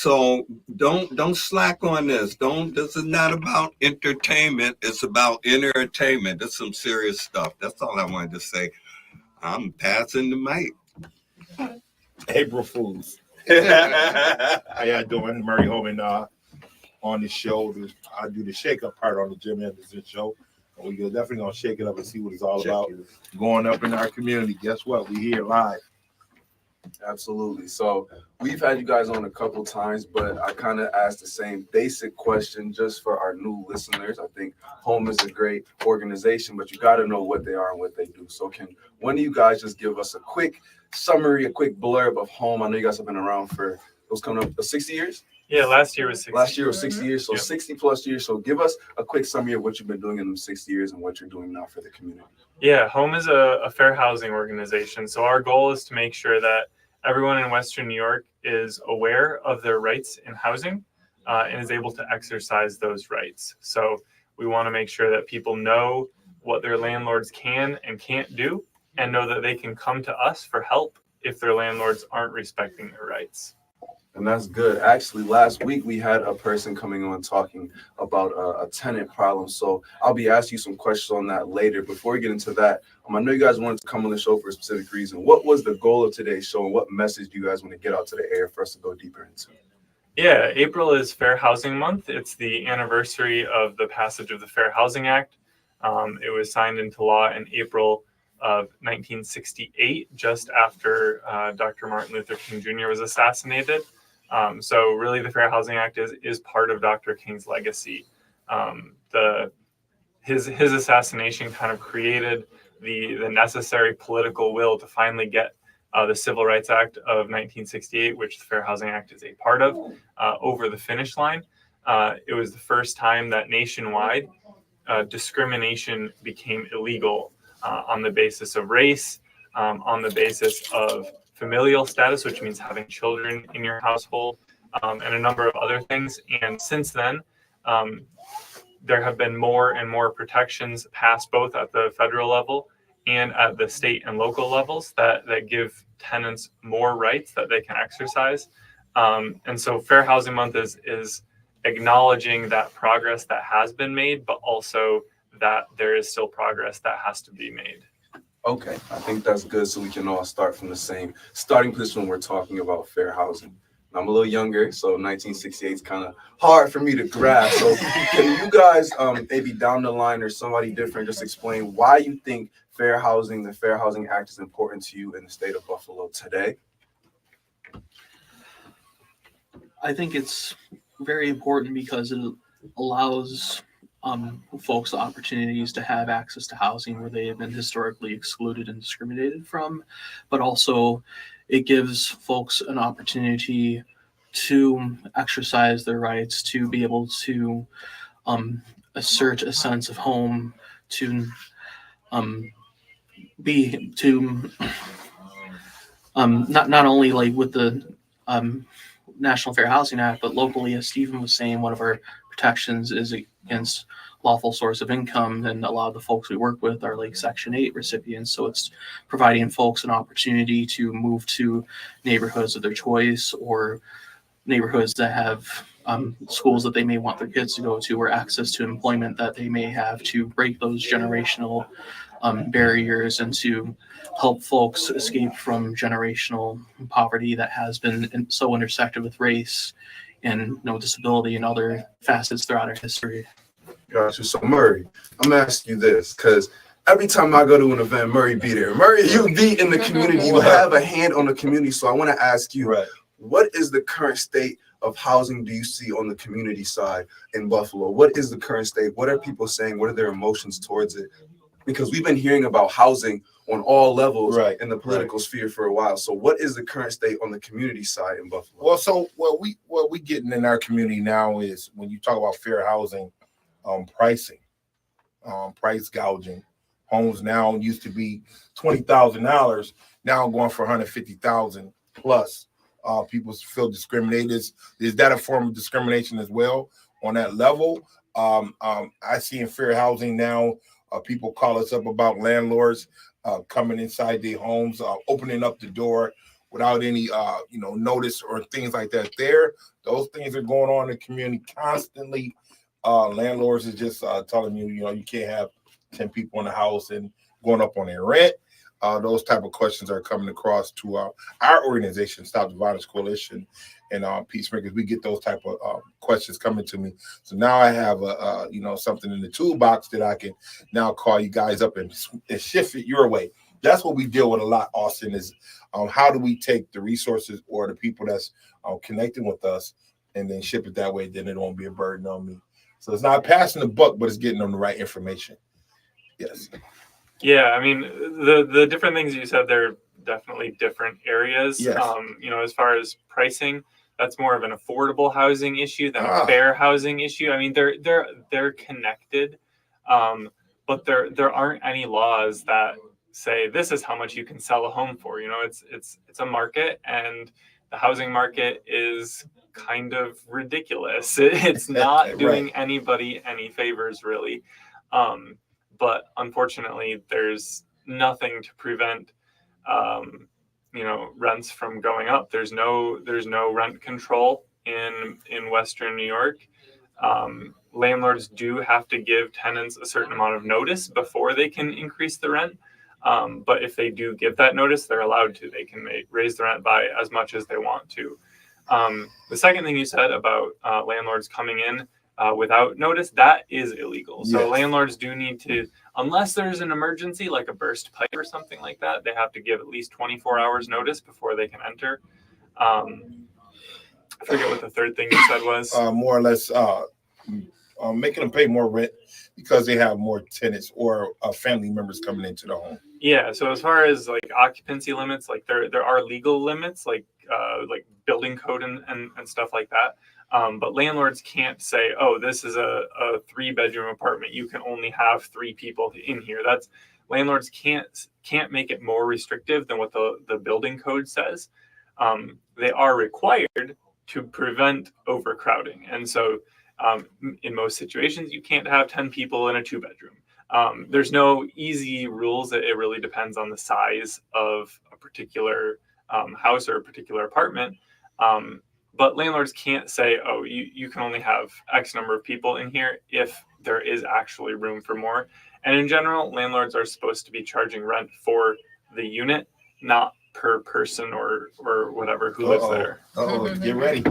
So don't slack on this. This is not about entertainment. It's about entertainment. It's some serious stuff. That's all I wanted to say. I'm passing the mic. April Fools. How y'all doing? Murray Holman on the show. I do the shake up part on the Jim Anderson show. And we're definitely gonna shake it up and see what it's all about. Going up in our community. Guess what? We here live. Absolutely. So we've had you guys on a couple times, but I kind of asked the same basic question just for our new listeners. I think H.O.M.E is a great organization, but you got to know what they are and what they do. So can one of you guys just give us a quick summary, a quick blurb of H.O.M.E? I know you guys have been around for, it was coming up 60 years? Yeah, last year was 60. Last year was 60 years, so Yep. 60 plus years. So give us a quick summary of what you've been doing in them 60 years and what you're doing now for the community. Yeah, H.O.M.E is a fair housing organization. So our goal is to make sure that everyone in Western New York is aware of their rights in housing and is able to exercise those rights. So we want to make sure that people know what their landlords can and can't do and know that they can come to us for help if their landlords aren't respecting their rights. And that's good. Actually, last week we had a person coming on talking about a tenant problem. So I'll be asking you some questions on that later. Before we get into that, I know you guys wanted to come on the show for a specific reason. What was the goal of today's show, and what message do you guys want to get out to the air for us to go deeper into? Yeah, April is Fair Housing Month. It's the anniversary of the passage of the Fair Housing Act. It was signed into law in April of 1968, just after Dr. Martin Luther King Jr. was assassinated. So really the Fair Housing Act is part of Dr. King's legacy. His assassination kind of created the necessary political will to finally get the Civil Rights Act of 1968, which the Fair Housing Act is a part of, over the finish line. It was the first time that nationwide discrimination became illegal on the basis of race, on the basis of familial status, which means having children in your household, and a number of other things. And since then, there have been more and more protections passed both at the federal level and at the state and local levels that give tenants more rights that they can exercise. And so Fair Housing Month is acknowledging that progress that has been made, but also that there is still progress that has to be made. Okay, I think that's good, so we can all start from the same starting position when we're talking about fair housing. I'm a little younger, so 1968 is kind of hard for me to grasp. So can you guys maybe down the line or somebody different just explain why you think fair housing, the Fair Housing Act, is important to you in the state of Buffalo today? I think it's very important because it allows folks opportunities to have access to housing where they have been historically excluded and discriminated from, but also it gives folks an opportunity to exercise their rights, to be able to assert a sense of home, to not only like with the National Fair Housing Act, but locally, as Stephen was saying, one of our protections is against lawful source of income, and a lot of the folks we work with are like Section 8 recipients. So it's providing folks an opportunity to move to neighborhoods of their choice or neighborhoods that have schools that they may want their kids to go to, or access to employment that they may have, to break those generational barriers and to help folks escape from generational poverty that has been so intersected with race and disability and other facets throughout our history. Gotcha. So Murray, I'm gonna ask you this because every time I go to an event, Murray be there. Murray, you be in the community. You have a hand on the community. So I want to ask you, what is the current state of housing do you see on the community side in Buffalo? What is the current state? What are people saying? What are their emotions towards it? Because we've been hearing about housing on all levels in the political sphere for a while. So what is the current state on the community side in Buffalo? Well, so what we getting in our community now is, when you talk about fair housing, pricing, price gouging. Homes now used to be $20,000, now going for $150,000 plus. People feel discriminated. Is that a form of discrimination as well on that level? I see in fair housing now, people call us up about landlords coming inside their homes, opening up the door without any notice or things like that. Those things are going on in the community constantly. Landlords is just telling you, you can't have 10 people in the house and going up on their rent. Those type of questions are coming across to our organization, Stop the Violence Coalition, and Peacemakers. We get those type of questions coming to me. So now I have something in the toolbox that I can now call you guys up and shift it your way. That's what we deal with a lot, Austin, is how do we take the resources or the people that's connecting with us and then ship it that way, then it won't be a burden on me. So it's not passing the buck, but it's getting them the right information. Yes. Yeah, I mean, the different things you said, they're definitely different areas. Yes. As far as pricing, that's more of an affordable housing issue than a fair housing issue. I mean, they're connected, but there aren't any laws that say this is how much you can sell a home for. It's a market, and the housing market is kind of ridiculous. It's not doing anybody any favors, really. But unfortunately, there's nothing to prevent, rents from going up. There's no rent control in Western New York. Landlords do have to give tenants a certain amount of notice before they can increase the rent. But if they do give that notice, they're allowed to. They can raise the rent by as much as they want to. The second thing you said about landlords coming in without notice, that is illegal. So landlords do need to, unless there's an emergency like a burst pipe or something like that, they have to give at least 24 hours notice before they can enter. I forget what the third thing you said was. More or less making them pay more rent because they have more tenants or family members coming into the home. Yeah, so as far as like occupancy limits, like there are legal limits, like building code and stuff like that. But landlords can't say, oh, this is a 3-bedroom apartment, you can only have 3 people in here. Landlords can't make it more restrictive than what the building code says. They are required to prevent overcrowding. And so in most situations, you can't have 10 people in a 2-bedroom. There's no easy rules. It really depends on the size of a particular house or a particular apartment. But landlords can't say, oh, you can only have X number of people in here if there is actually room for more. And in general, landlords are supposed to be charging rent for the unit, not per person or whatever who lives there. Get ready.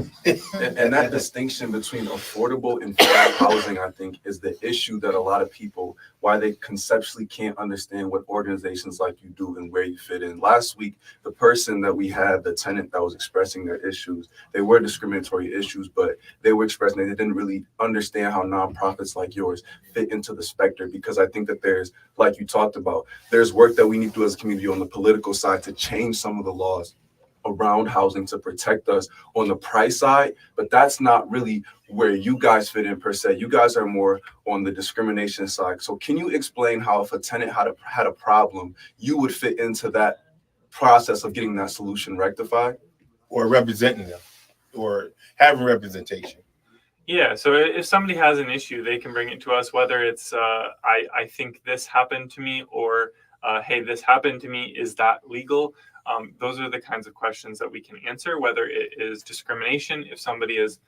And that distinction between affordable and fair housing, I think, is the issue that a lot of people, why they conceptually can't understand what organizations like you do and where you fit in. Last week, the person that we had, the tenant that was expressing their issues, they were discriminatory issues, but they were expressing they didn't really understand how nonprofits like yours fit into the spectrum, because I think that there's, like you talked about, there's work that we need to do as a community on the political side to change some of the laws around housing to protect us on the price side, but that's not really where you guys fit in per se. You guys are more on the discrimination side. So can you explain how if a tenant had a problem, you would fit into that process of getting that solution rectified? Or representing them or having representation. Yeah, so if somebody has an issue, they can bring it to us, whether it's I think this happened to me, or hey, this happened to me, is that legal? Those are the kinds of questions that we can answer, whether it is discrimination, if somebody is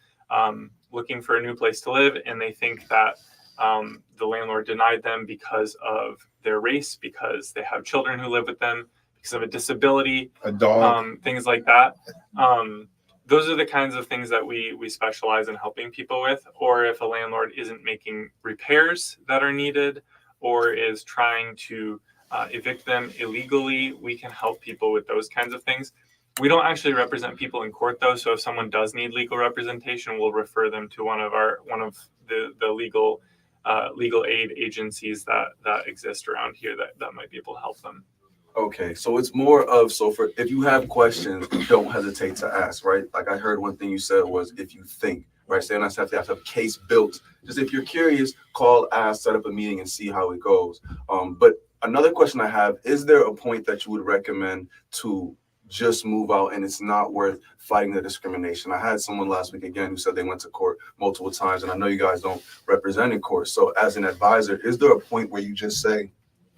looking for a new place to live and they think that the landlord denied them because of their race, because they have children who live with them, because of a disability, a dog, things like that. Those are the kinds of things that we specialize in helping people with. Or if a landlord isn't making repairs that are needed, or is trying to evict them illegally, we can help people with those kinds of things. We don't actually represent people in court, though. So if someone does need legal representation, we'll refer them to one of the legal aid agencies that exist around here that might be able to help them. Okay, so it's more of, if you have questions, don't hesitate to ask, right? Like I heard one thing you said was if you think, right? So you don't have to have a case built. Just if you're curious, call, ask, set up a meeting and see how it goes. But another question I have, is there a point that you would recommend to just move out and it's not worth fighting the discrimination? I had someone last week again who said they went to court multiple times, and I know you guys don't represent in court. So as an advisor, is there a point where you just say,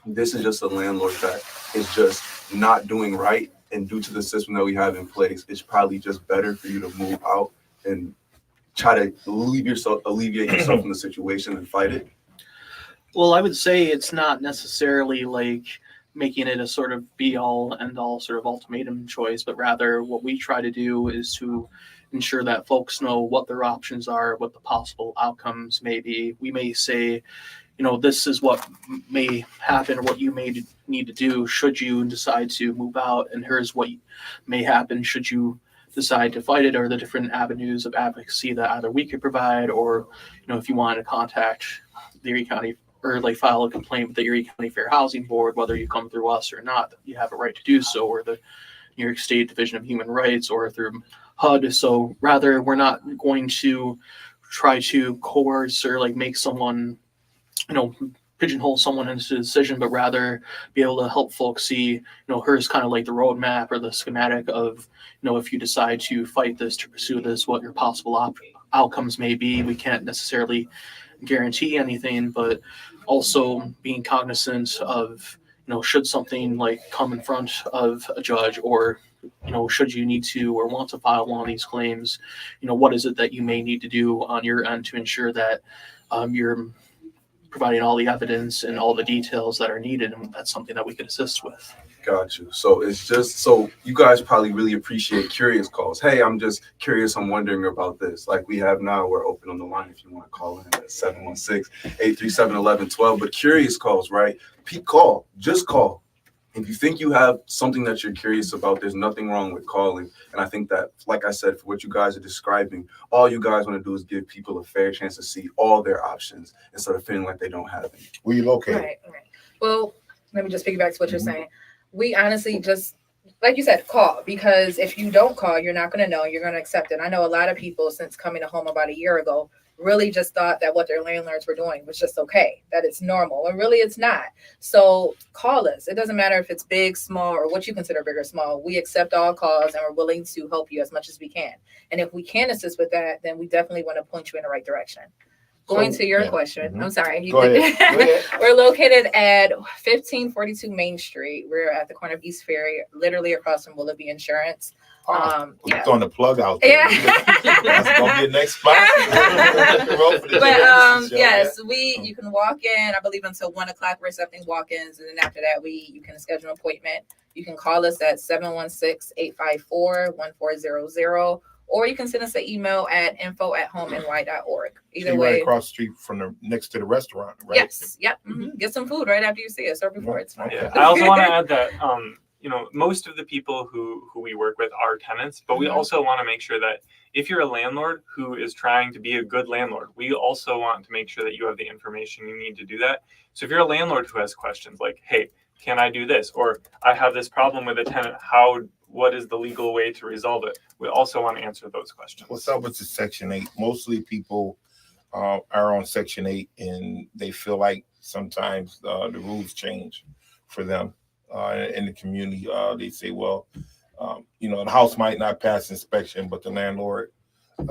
this is just a landlord that is just not doing right and due to the system that we have in place, it's probably just better for you to move out and try to alleviate yourself from the situation and fight it? Well, I would say it's not necessarily like making it a sort of be all end all sort of ultimatum choice, but rather what we try to do is to ensure that folks know what their options are, what the possible outcomes may be. We may say, this is what may happen or what you may need to do should you decide to move out, and here's what may happen should you decide to fight it, or the different avenues of advocacy that either we could provide, or if you want to contact the Erie County or like file a complaint with the Erie County Fair Housing Board, whether you come through us or not, you have a right to do so, or the New York State Division of Human Rights, or through HUD. So rather, we're not going to try to coerce or like make someone, pigeonhole someone into a decision, but rather be able to help folks see, here's kind of like the roadmap or the schematic of, if you decide to fight this, to pursue this, what your possible outcomes may be. We can't necessarily guarantee anything, but also being cognizant of, should something like come in front of a judge, or, should you need to or want to file one of these claims, what is it that you may need to do on your end to ensure that you're providing all the evidence and all the details that are needed, and that's something that we could assist with. Got you. So it's just, so you guys probably really appreciate curious calls. Hey, I'm just curious, I'm wondering about this. Like we have now, we're open on the line if you want to call in at 716-837-1112. But curious calls, right? Call, just call. If you think you have something that you're curious about, there's nothing wrong with calling. And I think that, like I said, for what you guys are describing, all you guys want to do is give people a fair chance to see all their options instead of feeling like they don't have any. Where you located? Right. Well, let me just piggyback to what you're saying. We honestly just, like you said, call, because if you don't call, you're not going to know, you're going to accept it. I know a lot of people since coming to H.O.M.E about a year ago really just thought that what their landlords were doing was just okay, that it's normal, and really it's not. So call us. It doesn't matter if it's big, small, or what you consider big or small. We accept all calls and we're willing to help you as much as we can. And if we can assist with that, then we definitely want to point you in the right direction. Going to your question, I'm sorry. Go ahead. We're located at 1542 Main Street. We're at the corner of East Ferry, literally across from Willoughby Insurance. We're throwing the plug out there. Yeah. That's gonna be a next spot. But yes, you can walk in, I believe until 1 o'clock we're accepting walk-ins, and then after that you can schedule an appointment. You can call us at 716-854-1400, or you can send us an email at info@homeny.org. Either way. Right across the street from next to the restaurant, right? Yes. Yep. Mm-hmm. Get some food right after you see us or before it's fine. Yeah. I also want to add that most of the people who we work with are tenants, but we also want to make sure that if you're a landlord who is trying to be a good landlord, we also want to make sure that you have the information you need to do that. So if you're a landlord who has questions like, hey, can I do this? Or I have this problem with a tenant, what is the legal way to resolve it? We also want to answer those questions. What's up with the Section 8? Mostly people are on Section 8, and they feel like sometimes the rules change for them in the community. They say, well, the house might not pass inspection, but the landlord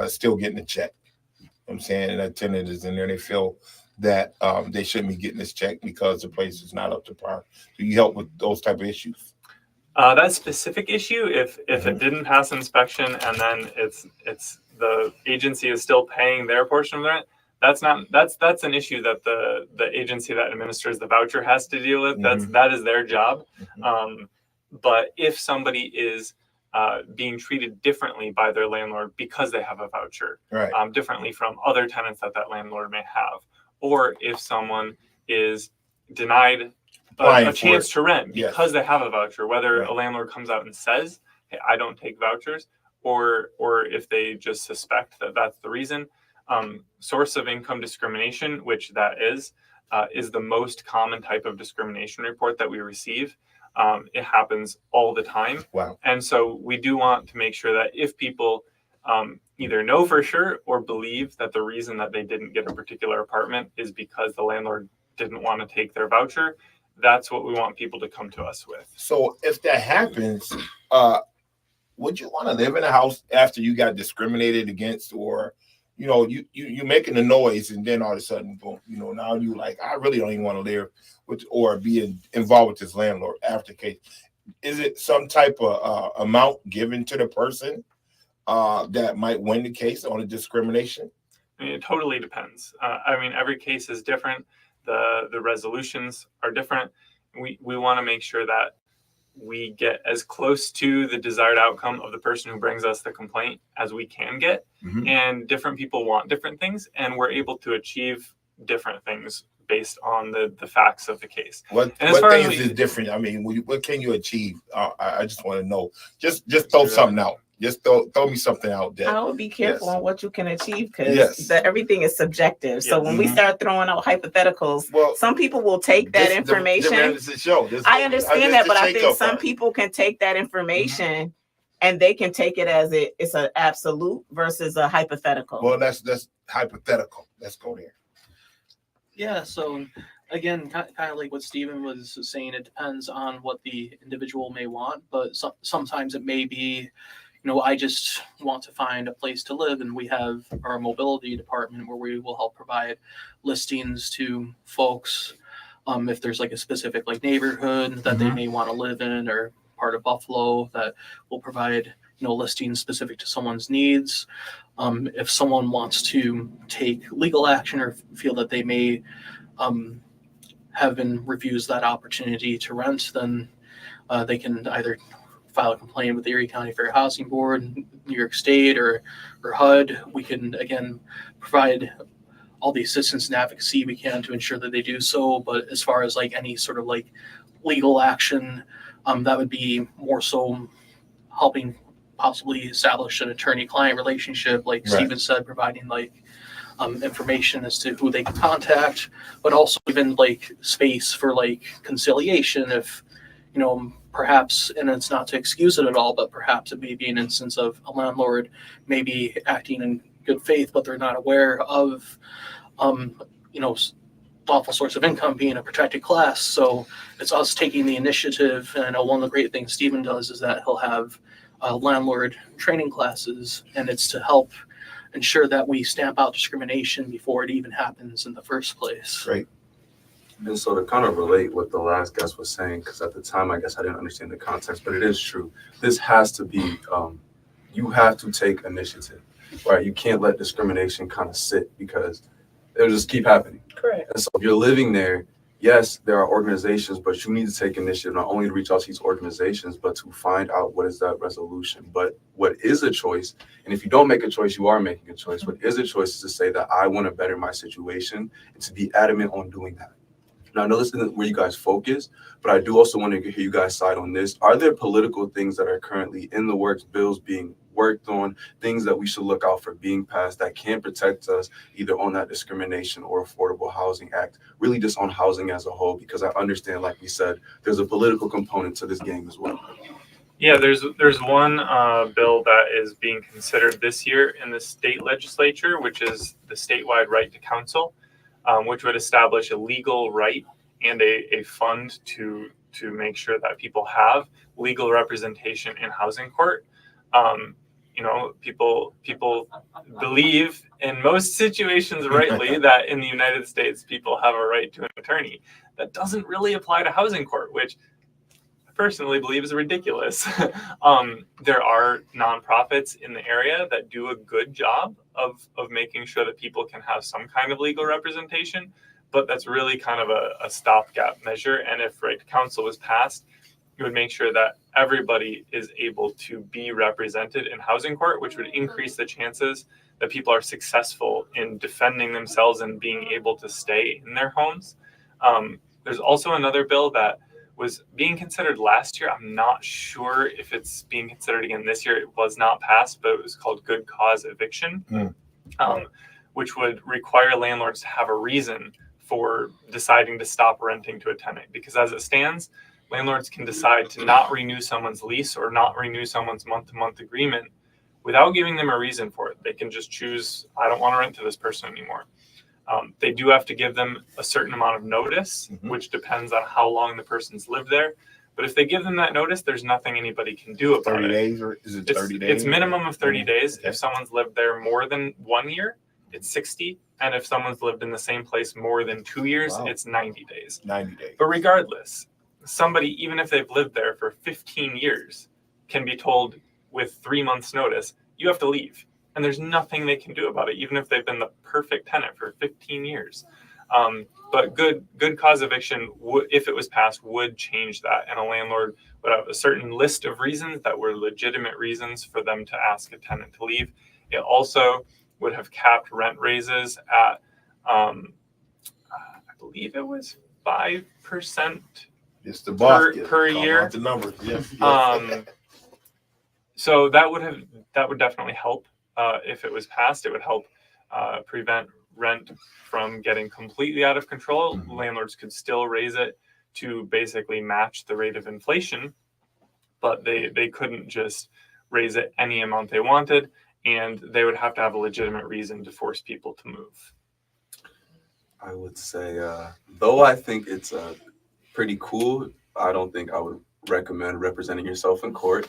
is still getting a check. You know what I'm saying? And that tenant is in there. They feel that they shouldn't be getting this check because the place is not up to par. Do you help with those type of issues? That specific issue, if it didn't pass inspection and then it's the agency is still paying their portion of the rent, that's an issue that the agency that administers the voucher has to deal with. That is their job. But if somebody is being treated differently by their landlord because they have a voucher, right, differently from other tenants that landlord may have, or if someone is denied a chance to rent because they have a voucher, whether a landlord comes out and says, hey, I don't take vouchers, or if they just suspect that that's the reason. Source of income discrimination, which that is the most common type of discrimination report that we receive. It happens all the time. Wow. And so we do want to make sure that if people either know for sure or believe that the reason that they didn't get a particular apartment is because the landlord didn't want to take their voucher, that's what we want people to come to us with. So if that happens, would you want to live in a house after you got discriminated against, or you making a noise and then all of a sudden, boom, now you like, I really don't even want to live with or be involved with this landlord after case. is it some type of amount given to the person that might win the case on a discrimination? I mean, it totally depends. I mean, every case is different. The resolutions are different. We want to make sure that we get as close to the desired outcome of the person who brings us the complaint as we can get. Mhm. And different people want different things, and we're able to achieve different things based on the facts of the case. What things is different? I mean, what can you achieve? I just want to know. Just throw something out. Just throw me something out there. I would be careful on what you can achieve because Yes. everything is subjective. So when we Mhm. start throwing out hypotheticals, Well, some people will take that information. This is a show. I understand that, but I think some people can take that information and they can take it as it's an absolute versus a hypothetical. Well, that's hypothetical. Let's go there. Yeah, so again, kind of like what Stephen was saying, it depends on what the individual may want, but sometimes it may be, I just want to find a place to live, and we have our mobility department where we will help provide listings to folks if there's like a specific like neighborhood that they may want to live in, or part of Buffalo that will provide listings specific to someone's needs. If someone wants to take legal action or feel that they may have been refused that opportunity to rent, then they can either file a complaint with the Erie County Fair Housing Board, New York State, or HUD. We can again provide all the assistance and advocacy we can to ensure that they do so. But as far as like any sort of like legal action, that would be more so helping possibly establish an attorney-client relationship, like Stephen said, providing like information as to who they can contact, but also even like space for like conciliation if perhaps, and it's not to excuse it at all, but perhaps it may be an instance of a landlord maybe acting in good faith, but they're not aware of lawful source of income being a protected class. So it's us taking the initiative. And I know one of the great things Stephen does is that he'll have landlord training classes, and it's to help ensure that we stamp out discrimination before it even happens in the first place. Great. And so to kind of relate what the last guest was saying, because at the time, I guess I didn't understand the context, but it is true. This has to be, you have to take initiative, right? You can't let discrimination kind of sit because it'll just keep happening. Correct. And so if you're living there, yes, there are organizations, but you need to take initiative not only to reach out to these organizations, but to find out what is that resolution. But what is a choice, and if you don't make a choice, you are making a choice. What is a choice is to say that I want to better my situation and to be adamant on doing that. Now, I know this isn't where you guys focus, but I do also want to hear you guys' side on this. Are there political things that are currently in the works, bills being worked on, things that we should look out for being passed that can protect us either on that discrimination or Affordable Housing Act, really just on housing as a whole? Because I understand, like we said, there's a political component to this game as well. Yeah, there's one bill that is being considered this year in the state legislature, which is the statewide right to counsel. Which would establish a legal right and a fund to make sure that people have legal representation in housing court. People believe in most situations rightly that in the United States, people have a right to an attorney. That doesn't really apply to housing court, which I personally believe is ridiculous. There are nonprofits in the area that do a good job of making sure that people can have some kind of legal representation, but that's really kind of a stopgap measure. And if right to counsel was passed, it would make sure that everybody is able to be represented in housing court, which would increase the chances that people are successful in defending themselves and being able to stay in their homes. There's also another bill that was being considered last year. I'm not sure if it's being considered again this year. It was not passed, but it was called good cause eviction, which would require landlords to have a reason for deciding to stop renting to a tenant. Because as it stands, landlords can decide to not renew someone's lease or not renew someone's month-to-month agreement without giving them a reason for it. They can just choose, I don't want to rent to this person anymore. They do have to give them a certain amount of notice, which depends on how long the person's lived there. But if they give them that notice, there's nothing anybody can do about 30 it. days, or is it 30 days? It's minimum of 30 days. Okay. If someone's lived there more than 1 year, it's 60. And if someone's lived in the same place more than 2 years, it's 90 days. 90 days. But regardless, somebody, even if they've lived there for 15 years, can be told with 3 months notice, you have to leave. And there's nothing they can do about it, even if they've been the perfect tenant for 15 years. But good cause eviction, if it was passed, would change that. And a landlord would have a certain list of reasons that were legitimate reasons for them to ask a tenant to leave. It also would have capped rent raises at, I believe it was 5%. It's the boss per year. The numbers. Yes. So that would definitely help. If it was passed, it would help prevent rent from getting completely out of control. Mm-hmm. Landlords could still raise it to basically match the rate of inflation, but they couldn't just raise it any amount they wanted, and they would have to have a legitimate reason to force people to move. I would say, though I think it's pretty cool, I don't think I would recommend representing yourself in court.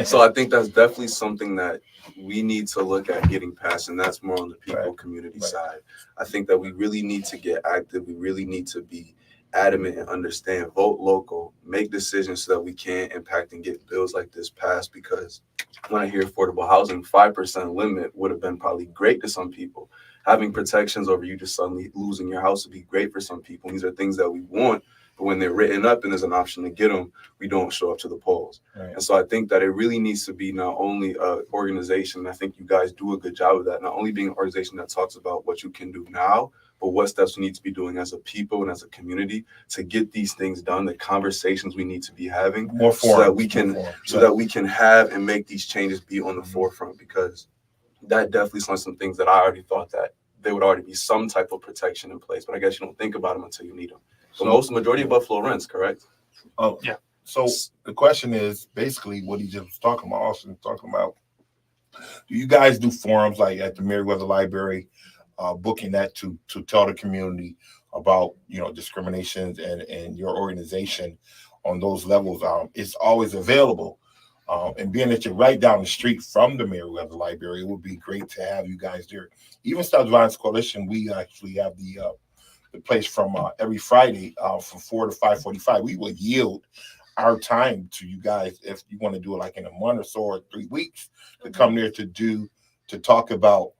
So I think that's definitely something that we need to look at getting past, and that's more on the people community side. I think that we really need to get active. We really need to be adamant and understand, vote local, make decisions so that we can impact and get bills like this passed. Because when I hear affordable housing, 5% limit would have been probably great to some people. Having protections over you just suddenly losing your house would be great for some people. These are things that we want, but when they're written up and there's an option to get them, we don't show up to the polls. Right. And so I think that it really needs to be not only an organization, and I think you guys do a good job of that, not only being an organization that talks about what you can do now, but what steps we need to be doing as a people and as a community to get these things done, the conversations we need to be having so that we can have and make these changes be on the forefront, because that definitely is some things that I already thought that there would already be some type of protection in place, but I guess you don't think about them until you need them. But majority of Buffalo rents, correct? Oh, yeah. So the question is basically what he just was talking about, Austin talking about. Do you guys do forums like at the Meriwether Library, booking that to tell the community about, discriminations and your organization on those levels? It's always available. And being that you're right down the street from the Meriwether Library, it would be great to have you guys there. Even Stop Violence Coalition, we actually have the place from every Friday from 4 to 5:45. We will yield our time to you guys if you want to do it like in a month or so or 3 weeks to come there to talk about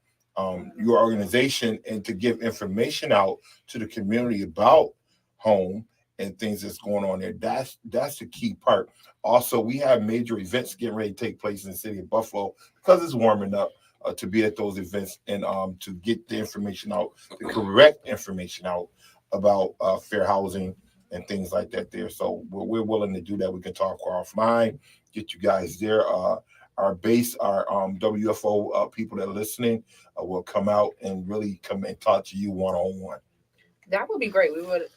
your organization and to give information out to the community about home and things that's going on there. That's the key part. Also, we have major events getting ready to take place in the city of Buffalo because it's warming up, to be at those events and to get the information out, the correct information out about fair housing and things like that there. So we're willing to do that. We can talk offline, get you guys there. Our base, our WFO people that are listening will come out and really come and talk to you one-on-one. That would be great.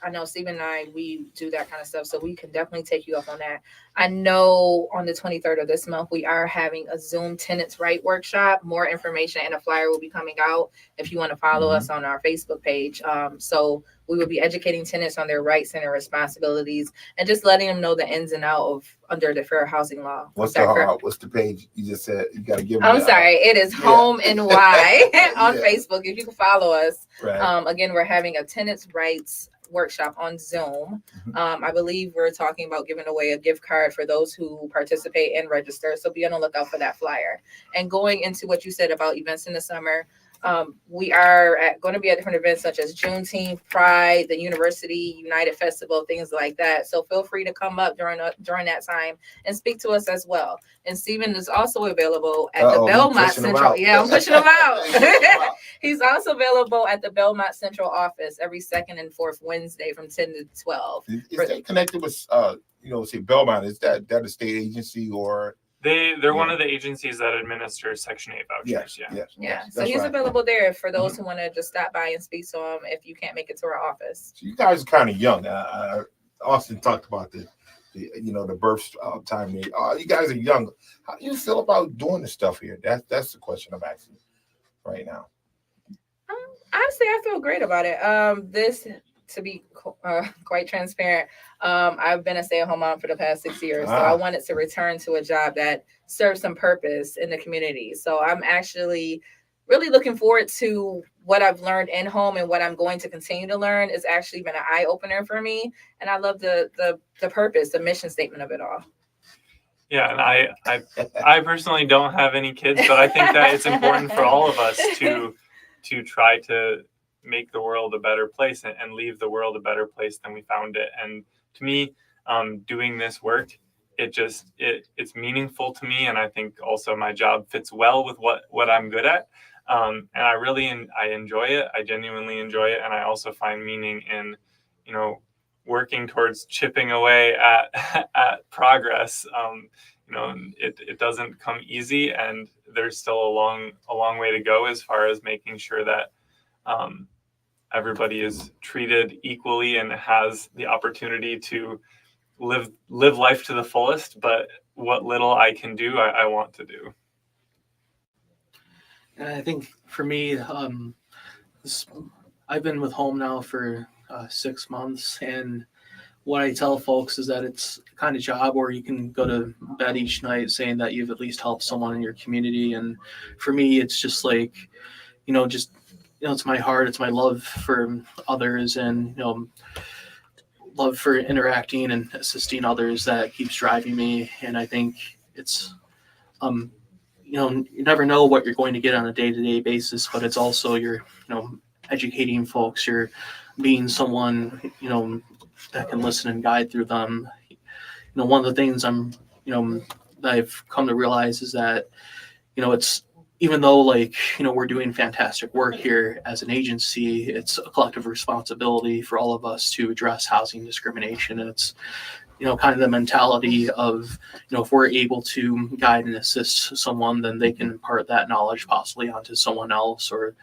I know Stephen and I, we do that kind of stuff. So we can definitely take you up on that. I know on the 23rd of this month, we are having a Zoom tenants right workshop. More information and a flyer will be coming out if you want to follow us on our Facebook page. So we will be educating tenants on their rights and their responsibilities and just letting them know the ins and outs of under the fair housing law. What's the page? You just said you got to give me. I'm sorry. It is H.O.M.E on Facebook. If you can follow us. Right. Again, we're having a tenants rights workshop on Zoom. I believe we're talking about giving away a gift card for those who participate and register. So be on the lookout for that flyer. And going into what you said about events in the summer, we are going to be at different events such as Juneteenth, Pride, the University United Festival, things like that. So feel free to come up during that time and speak to us as well. And Stephen is also available at the Belmont Central. Yeah, I'm pushing him out. He's also available at the Belmont Central office every second and fourth Wednesday from 10 to 12. Is that connected with, say Belmont? Is that a state agency or? They're one of the agencies that administers Section 8 vouchers. Yeah. So he's available there for those who want to just stop by and speak to him if you can't make it to our office. So you guys are kind of young. Austin talked about the birth time. You guys are young. How do you feel about doing this stuff here? That's the question I'm asking right now. Honestly, I feel great about it. To be quite transparent, I've been a stay-at-home mom for the past 6 years. So I wanted to return to a job that serves some purpose in the community. So I'm actually really looking forward to what I've learned in home and what I'm going to continue to learn. It's actually been an eye opener for me, and I love the purpose, the mission statement of it all. Yeah, and I personally don't have any kids, but I think that it's important for all of us to try to make the world a better place and leave the world a better place than we found it. And to me, doing this work, it's meaningful to me, and I think also my job fits well with what I'm good at. And I enjoy it. I genuinely enjoy it, and I also find meaning in, working towards chipping away at progress. It doesn't come easy, and there's still a long way to go as far as making sure that everybody is treated equally and has the opportunity to live life to the fullest. But what little I can do, I want to do. And I think for me, I've been with H.O.M.E now for 6 months, and what I tell folks is that it's the kind of job where you can go to bed each night saying that you've at least helped someone in your community. And for me, it's just like, it's my heart, it's my love for others, and love for interacting and assisting others that keeps driving me. And I think it's you never know what you're going to get on a day-to-day basis, but it's also you're educating folks, you're being someone that can listen and guide through them. One of the things that I've come to realize is that it's, even though we're doing fantastic work here as an agency, it's a collective responsibility for all of us to address housing discrimination. And it's kind of the mentality of, if we're able to guide and assist someone, then they can impart that knowledge possibly onto someone else, or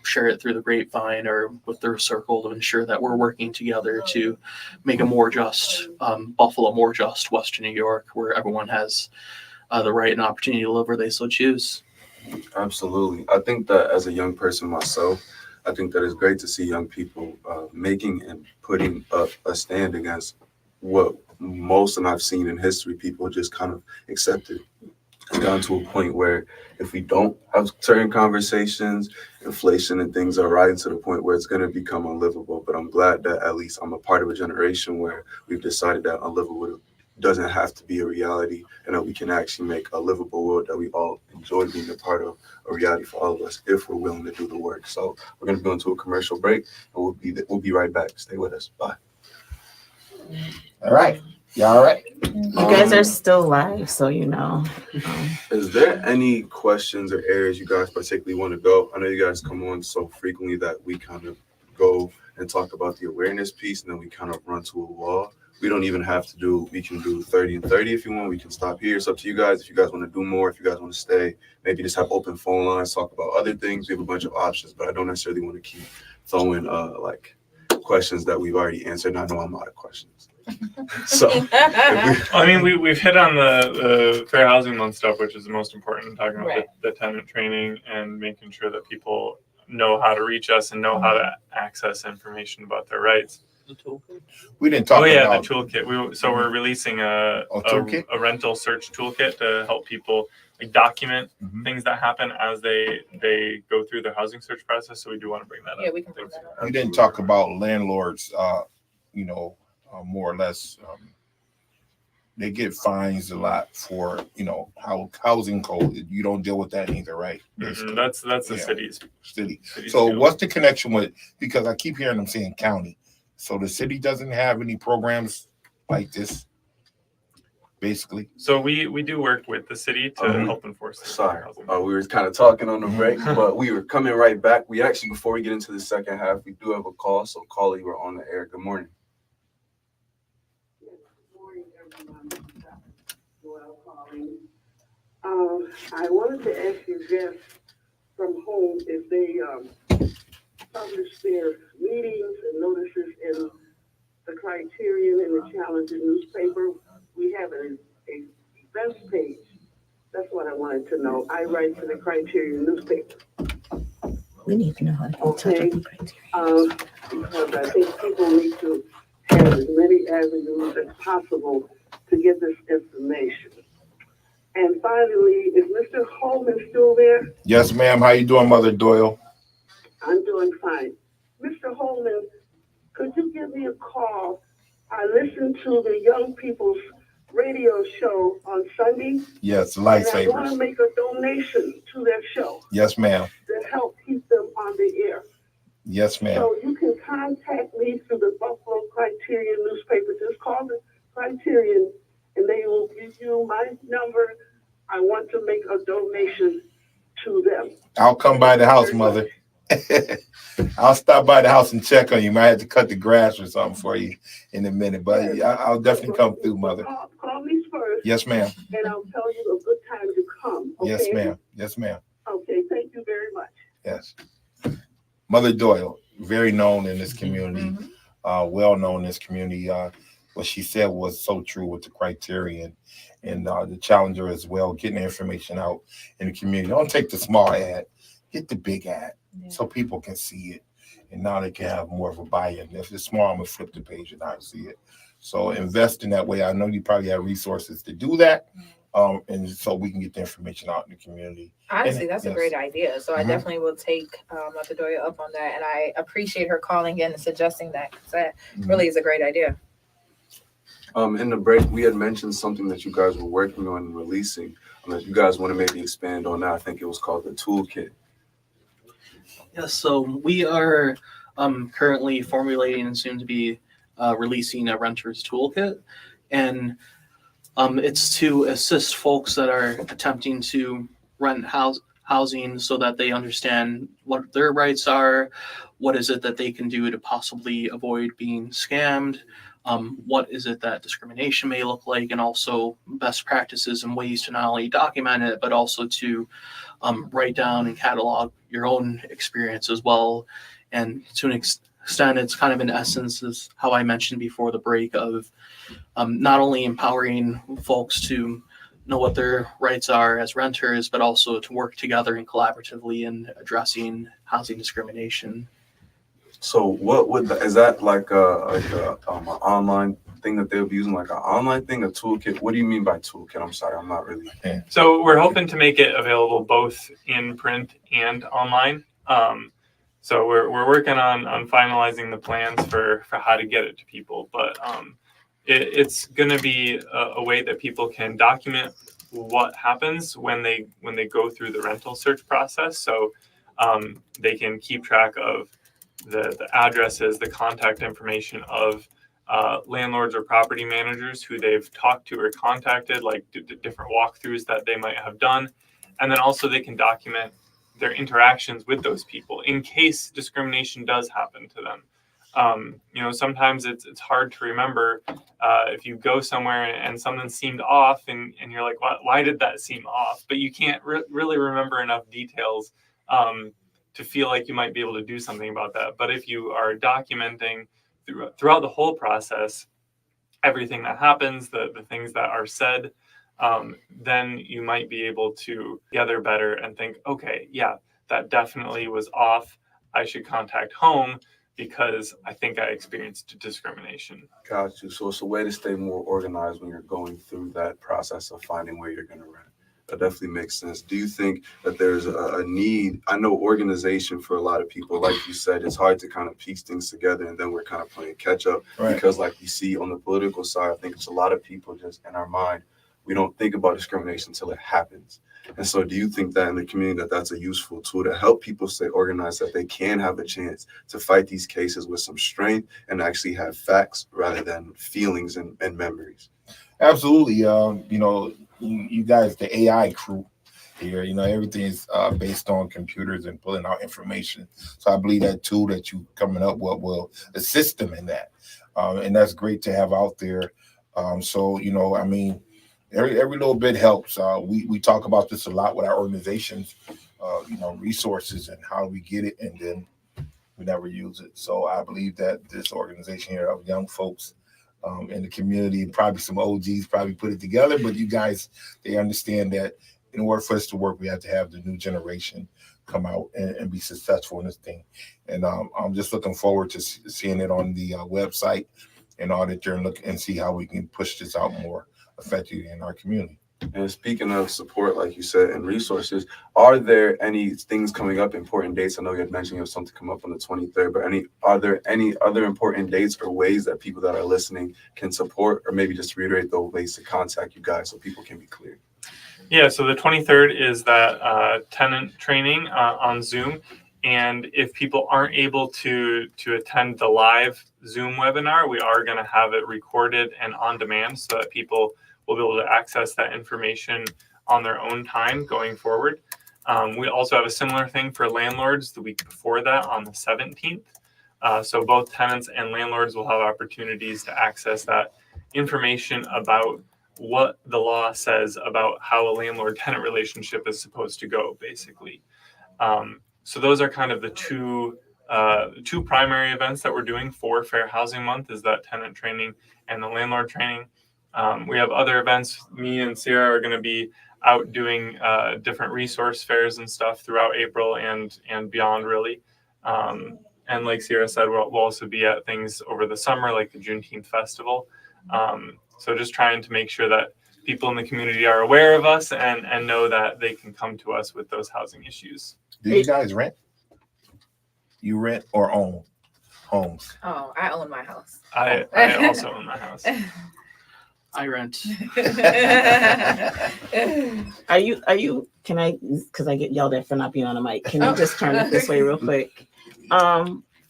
share it through the grapevine or with their circle, to ensure that we're working together to make a more just Buffalo, more just Western New York, where everyone has the right and opportunity to live where they so choose. Absolutely. I think that as a young person myself, I think that it's great to see young people making and putting up a stand against what most, and I've seen in history, people just kind of accepted. It's gotten to a point where if we don't have certain conversations, inflation and things are rising to the point where it's going to become unlivable. But I'm glad that at least I'm a part of a generation where we've decided that unlivable doesn't have to be a reality, and that we can actually make a livable world that we all enjoy being a part of, a reality for all of us, if we're willing to do the work. So we're going to go into a commercial break, and we'll be right back. Stay with us. Bye. All right. Y'all all right? You guys are still live, so Is there any questions or areas you guys particularly want to go? I know you guys come on so frequently that we kind of go and talk about the awareness piece, and then we kind of run to a wall. We don't even have to do, we can do 30 and 30 if you want. We can stop here. It's up to you guys. If you guys want to do more, if you guys want to stay, maybe just have open phone lines, talk about other things. We have a bunch of options, but I don't necessarily want to keep throwing questions that we've already answered. And I know I'm out of questions. So we've hit on the Fair Housing Month stuff, which is the most important, talking about the tenant training and making sure that people know how to reach us and know how to access information about their rights. We didn't talk about the toolkit. We're releasing a rental search toolkit to help people document things that happen as they go through the housing search process. So we do want to bring that up. Yeah, we can bring that up. We didn't talk about landlords, more or less. They get fines a lot for, how housing code. You don't deal with that either, right? That's the city's. So what's the connection with, because I keep hearing them saying county. So the city doesn't have any programs like this, basically? So we do work with the city to help enforce this. Sorry, we were kind of talking on the break, but we were coming right back. We actually, before we get into the second half, we do have a call. So caller, you are on the air. Good morning. I wanted to ask you, Jeff, from H.O.M.E, if they publish their meetings and notices in the Criterion and the Challenger newspaper. We have an events page. That's what I wanted to know. I write for the Criterion newspaper. we need to know how to Okay. Because I think people need to have as many avenues as possible to get this information. And finally, is Mr. Holman still there? Yes, ma'am. How you doing, Mother Doyle? I'm doing fine. Mr. Holman, could you give me a call? I listened to the young people's radio show on Sunday. Yes, And I want to lifesavers. make a donation to their show Yes, ma'am. to help keep them on the air. Yes, ma'am. So you can contact me through the Buffalo Criterion newspaper. Just call the Criterion and they will give you my number. I want to make a donation to them. I'll come by the house, Mother. I'll stop by the house and check on you. Might have to cut the grass or something for you in a minute, but I'll definitely come through, Mother. Call me first. Yes, ma'am. And I'll tell you a good time to come. Okay? Yes, ma'am. Yes, ma'am. Okay, thank you very much. Yes. Mother Doyle, very known in this community, well known in this community. What she said was so true with the Criterion and the Challenger as well, getting the information out in the community. Don't take the small ad, get the big ad so people can see it. And now they can have more of a buy-in. If it's small, I'm going to flip the page and I see it. So invest in that way. I know you probably have resources to do that. And so we can get the information out in the community. Honestly, that's a great idea. So I definitely will take Mother Doyle up on that. And I appreciate her calling in and suggesting that, because that really is a great idea. In the break, we had mentioned something that you guys were working on and releasing. If you guys want to maybe expand on that, I think it was called the toolkit. Yes, so we are currently formulating and soon to be releasing a renter's toolkit. And it's to assist folks that are attempting to rent housing so that they understand what their rights are, what is it that they can do to possibly avoid being scammed, what is it that discrimination may look like, and also best practices and ways to not only document it, but also to write down and catalog your own experience as well. And to an extent, it's kind of in essence is how I mentioned before the break of not only empowering folks to know what their rights are as renters, but also to work together and collaboratively in addressing housing discrimination. So what would is that like an online thing that they'll be using, like an online thing, a toolkit? What do you mean by toolkit? I'm sorry, I'm not really. So we're hoping to make it available both in print and online. So we're working on finalizing the plans for how to get it to people, but it's going to be a way that people can document what happens when they go through the rental search process. So they can keep track of the addresses, the contact information of landlords or property managers who they've talked to or contacted, like different walkthroughs that they might have done. And then also they can document their interactions with those people in case discrimination does happen to them. Sometimes it's hard to remember if you go somewhere and something seemed off and you're like, why did that seem off? But you can't really remember enough details to feel like you might be able to do something about that. But if you are documenting throughout the whole process, everything that happens, the things that are said, then you might be able to gather better and think, okay, yeah, that definitely was off. I should contact H.O.M.E because I think I experienced discrimination. Got you. So it's a way to stay more organized when you're going through that process of finding where you're going to rent. That definitely makes sense. Do you think that there's a need? I know organization for a lot of people, like you said, it's hard to kind of piece things together, and then we're kind of playing catch up because like you see on the political side, I think it's a lot of people just in our mind, we don't think about discrimination until it happens. And so do you think that in the community that's a useful tool to help people stay organized, that they can have a chance to fight these cases with some strength and actually have facts rather than feelings and memories? Absolutely. You guys, the AI crew here, everything is based on computers and pulling out information. So I believe that tool that you coming up with will assist them in that. And that's great to have out there. Every little bit helps. We talk about this a lot with our organizations, resources and how we get it, and then we never use it. So I believe that this organization here of young folks in the community, probably some OGs probably put it together, but you guys, they understand that in order for us to work, we have to have the new generation come out and be successful in this thing. And I'm just looking forward to seeing it on the website and all that there and look and see how we can push this out more effectively in our community. And speaking of support, like you said, and resources, are there any things coming up, important dates? I know you had mentioned you have something come up on the 23rd, but are there any other important dates or ways that people that are listening can support, or maybe just reiterate the ways to contact you guys so people can be clear? Yeah, so the 23rd is that tenant training on Zoom. And if people aren't able to attend the live Zoom webinar, we are going to have it recorded and on demand so that people will be able to access that information on their own time going forward. We also have a similar thing for landlords the week before that on the 17th. So both tenants and landlords will have opportunities to access that information about what the law says about how a landlord-tenant relationship is supposed to go, basically. So those are kind of the two primary events that we're doing for Fair Housing Month, is that tenant training and the landlord training. We have other events. Me and Sierra are going to be out doing different resource fairs and stuff throughout April and beyond, really. And like Sierra said, we'll also be at things over the summer, like the Juneteenth Festival. So just trying to make sure that people in the community are aware of us and know that they can come to us with those housing issues. Do you guys rent? You rent or own homes? Oh, I own my house. I also own my house. I rent. Are you, can I, because I get yelled at for not being on the mic, can you just turn it this way real quick?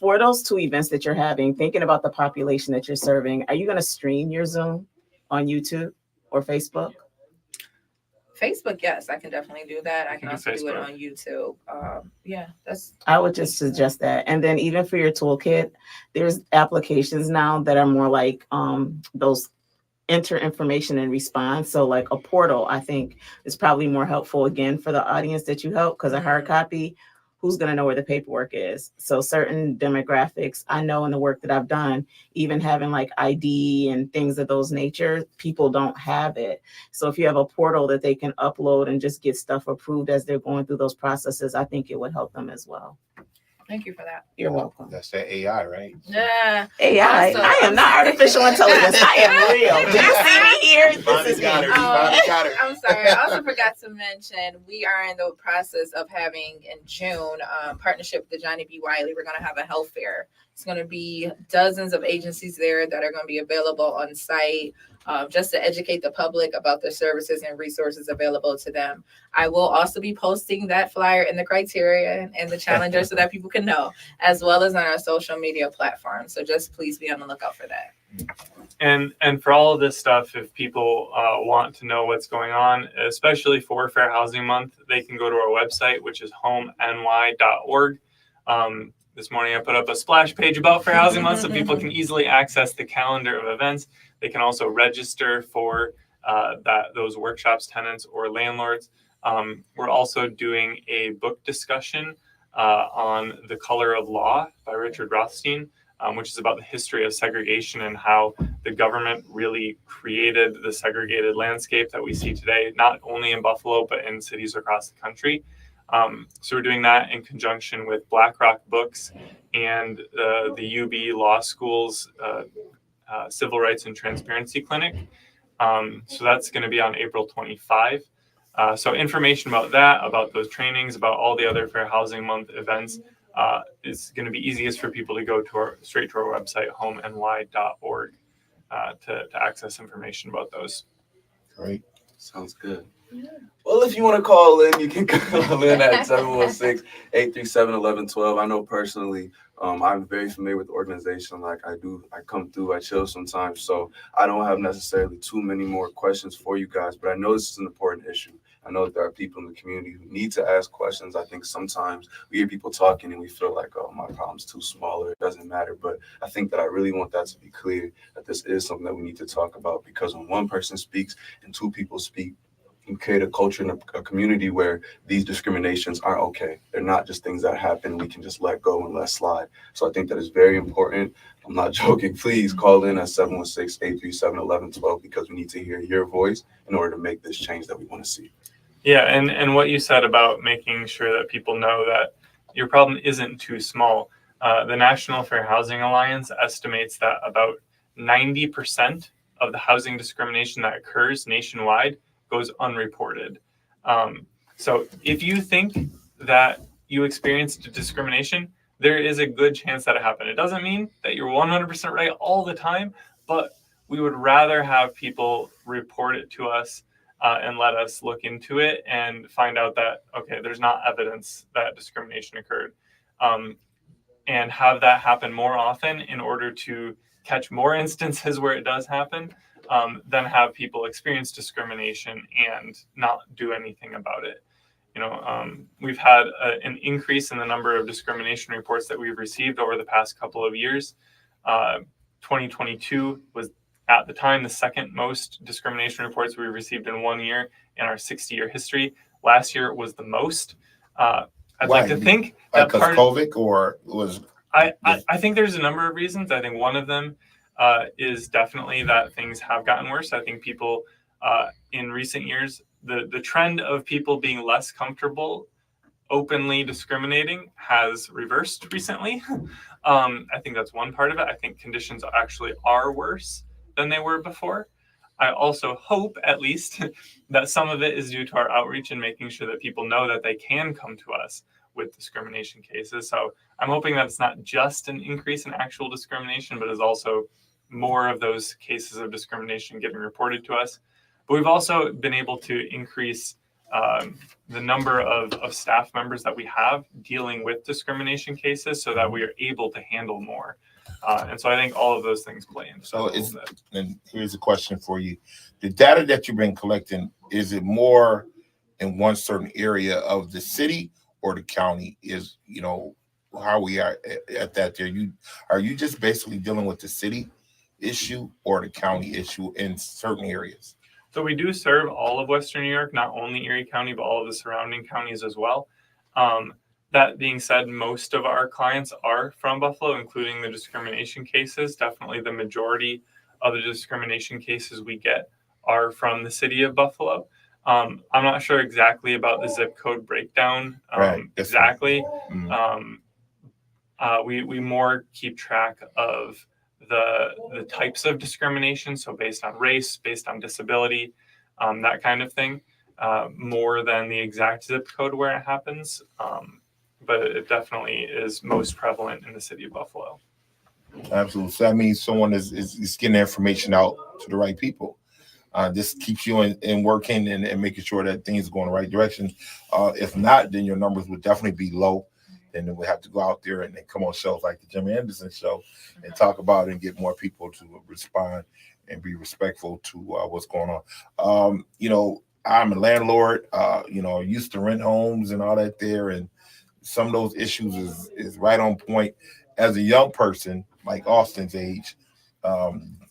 For those two events that you're having, thinking about the population that you're serving, are you going to stream your Zoom on YouTube or Facebook? Facebook, yes, I can definitely do that. I can also do it Facebook. on YouTube. Yeah, I would just suggest that. And then even for your toolkit, there's applications now that are more like those enter information and response. So like a portal, I think is probably more helpful again for the audience that you help, because a hard copy, who's going to know where the paperwork is? So certain demographics, I know in the work that I've done, even having like ID and things of those nature, people don't have it. So if you have a portal that they can upload and just get stuff approved as they're going through those processes, I think it would help them as well. thank you for that. You're welcome. That's that AI, right? Yeah. AI. Also, I am not artificial intelligence. I am real. Do you see me here? This is me. I'm sorry. I also forgot to mention we are in the process of having in June partnership with the Johnny B. Wiley. We're going to have a health fair. It's going to be dozens of agencies there that are going to be available on site. Just to educate the public about the services and resources available to them. I will also be posting that flyer in the criteria and the challenger so that people can know, as well as on our social media platforms. So just please be on the lookout for that. And for all of this stuff, if people want to know what's going on, especially for Fair Housing Month, they can go to our website, which is homeny.org. This morning I put up a splash page about Fair Housing Month so people can easily access the calendar of events. They can also register for those workshops, tenants or landlords. We're also doing a book discussion on The Color of Law by Richard Rothstein, which is about the history of segregation and how the government really created the segregated landscape that we see today, not only in Buffalo, but in cities across the country. So we're doing that in conjunction with BlackRock Books and the UB Law School's Civil Rights and Transparency Clinic. So that's going to be on April 25. So information about that, about those trainings, about all the other Fair Housing Month events is going to be easiest for people to go to straight to our website, homeny.org, to access information about those. Great. Sounds good. Well, if you want to call in, you can call in at 716-837-1112. I know personally, I'm very familiar with the organization. Like I come through, I chill sometimes. So I don't have necessarily too many more questions for you guys, but I know this is an important issue. I know that there are people in the community who need to ask questions. I think sometimes we hear people talking and we feel like, oh, my problem's too small or it doesn't matter. But I think that I really want that to be clear, that this is something that we need to talk about, because when one person speaks and two people speak, you create a culture and a community where these discriminations aren't okay. They're not just things that happen. We can just let go and let slide. So I think that is very important. I'm not joking. Please call in at 716-837-1112 because we need to hear your voice in order to make this change that we want to see. Yeah, and what you said about making sure that people know that your problem isn't too small. The National Fair Housing Alliance estimates that about 90% of the housing discrimination that occurs nationwide goes unreported. So if you think that you experienced discrimination, there is a good chance that it happened. It doesn't mean that you're 100% right all the time, but we would rather have people report it to us and let us look into it and find out that, okay, there's not evidence that discrimination occurred. And have that happen more often in order to catch more instances where it does happen, than have people experience discrimination and not do anything about it. We've had an increase in the number of discrimination reports that we've received over the past couple of years. 2022 was at the time the second most discrimination reports we received in 1 year in our 60-year history. Last year was the most. I'd like to think that because part COVID or was I think there's a number of reasons. I think one of them is definitely that things have gotten worse. I think people in recent years, the trend of people being less comfortable openly discriminating has reversed recently. I think that's one part of it. I think conditions actually are worse than they were before. I also hope, at least, that some of it is due to our outreach and making sure that people know that they can come to us with discrimination cases. So I'm hoping that it's not just an increase in actual discrimination, but is also more of those cases of discrimination getting reported to us. But we've also been able to increase the number of staff members that we have dealing with discrimination cases so that we are able to handle more. And so I think all of those things play into so it's, and here's a question for you. The data that you've been collecting, is it more in one certain area of the city or the county? Is, how we are at that there? Are you just basically dealing with the city issue or the county issue in certain areas? So we do serve all of Western New York, not only Erie County, but all of the surrounding counties as well. That being said, most of our clients are from Buffalo, including the discrimination cases. Definitely the majority of the discrimination cases we get are from the city of Buffalo. I'm not sure exactly about the zip code breakdown exactly. We more keep track of the types of discrimination, so based on race, based on disability, that kind of thing, more than the exact zip code where it happens. But it definitely is most prevalent in the city of Buffalo. Absolutely. So that means someone is getting the information out to the right people. This keeps you in working and making sure that things go in the right direction. If not, then your numbers would definitely be low. And then we have to go out there and then come on shows like the Jimmy Anderson show and talk about it and get more people to respond and be respectful to what's going on. I'm a landlord, used to rent homes and all that there. And some of those issues is right on point. As a young person, like Austin's age,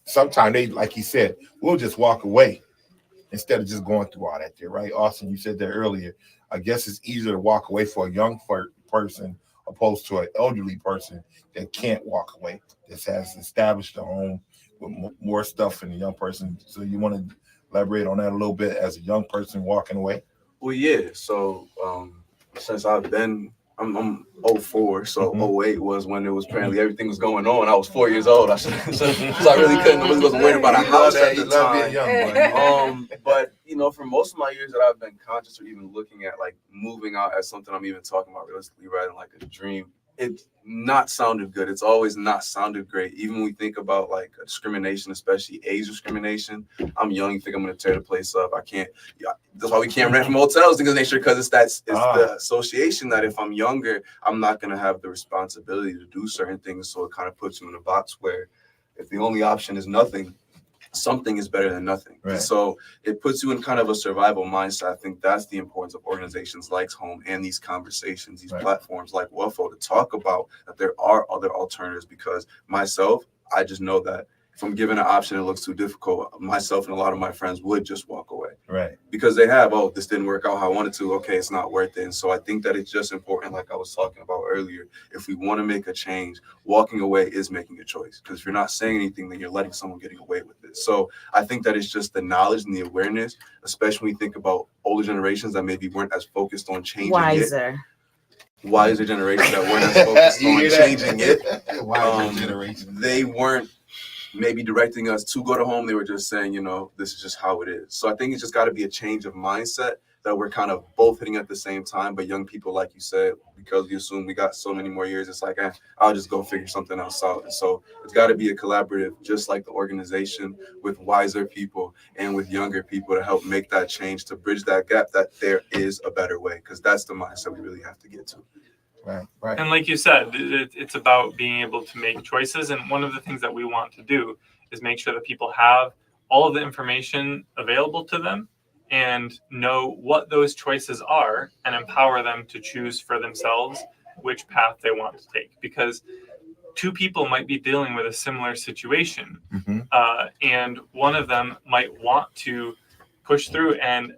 sometimes they, like he said, we'll just walk away instead of just going through all that there, right? Austin, you said that earlier. I guess it's easier to walk away for a young person opposed to an elderly person that can't walk away, that has established a home with more stuff than a young person. So you want to elaborate on that a little bit as a young person walking away? Well, yeah. So since I'm 04, so 08 was when it was apparently everything was going on. I was 4 years old. So I really wasn't worried about a house at the time. But for most of my years that I've been conscious or even looking at like moving out as something I'm even talking about realistically rather than like a dream, it's not sounded good. It's always not sounded great. Even when we think about like discrimination, especially age discrimination. I'm young, you think I'm going to tear the place up. I can't. That's why we can't rent from hotels because it's the association that if I'm younger, I'm not going to have the responsibility to do certain things. So it kind of puts you in a box where if the only option is nothing, something is better than nothing. Right. So it puts you in kind of a survival mindset. I think that's the importance of organizations like H.O.M.E and these conversations, these platforms like WUFO to talk about that there are other alternatives, because myself, I just know that if I'm given an option that looks too difficult, myself and a lot of my friends would just walk away. Right. Because they have, this didn't work out how I wanted to. Okay, it's not worth it. And so I think that it's just important, like I was talking about earlier, if we want to make a change, walking away is making a choice. Because if you're not saying anything, then you're letting someone getting away with it. So I think that it's just the knowledge and the awareness, especially when you think about older generations that maybe weren't as focused on changing wiser generations that weren't as focused on changing it. Wiser generation. They weren't maybe directing us to go to home. They were just saying, this is just how it is. So I think it's just got to be a change of mindset that we're kind of both hitting at the same time. But young people, like you said, because we assume we got so many more years, it's like, I'll just go figure something else out. And so it's got to be a collaborative, just like the organization, with wiser people and with younger people to help make that change, to bridge that gap, that there is a better way, because that's the mindset we really have to get to. Right. And like you said, it's about being able to make choices. And one of the things that we want to do is make sure that people have all of the information available to them and know what those choices are and empower them to choose for themselves which path they want to take. Because two people might be dealing with a similar situation, and one of them might want to push through and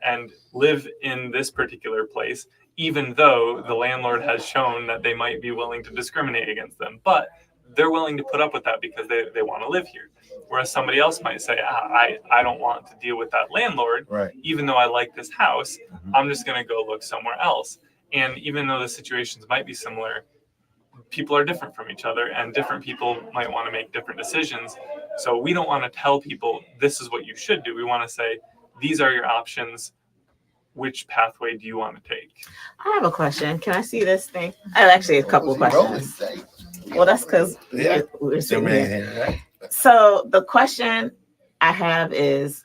live in this particular place, even though the landlord has shown that they might be willing to discriminate against them. But they're willing to put up with that because they want to live here. Whereas somebody else might say, I don't want to deal with that landlord, even though I like this house, I'm just going to go look somewhere else. And even though the situations might be similar, people are different from each other, and different people might want to make different decisions. So we don't want to tell people this is what you should do. We want to say, these are your options. Which pathway do you want to take? I have a question. Can I see this thing? I have actually a couple of questions. Well, that's because we're sitting here. So the question I have is,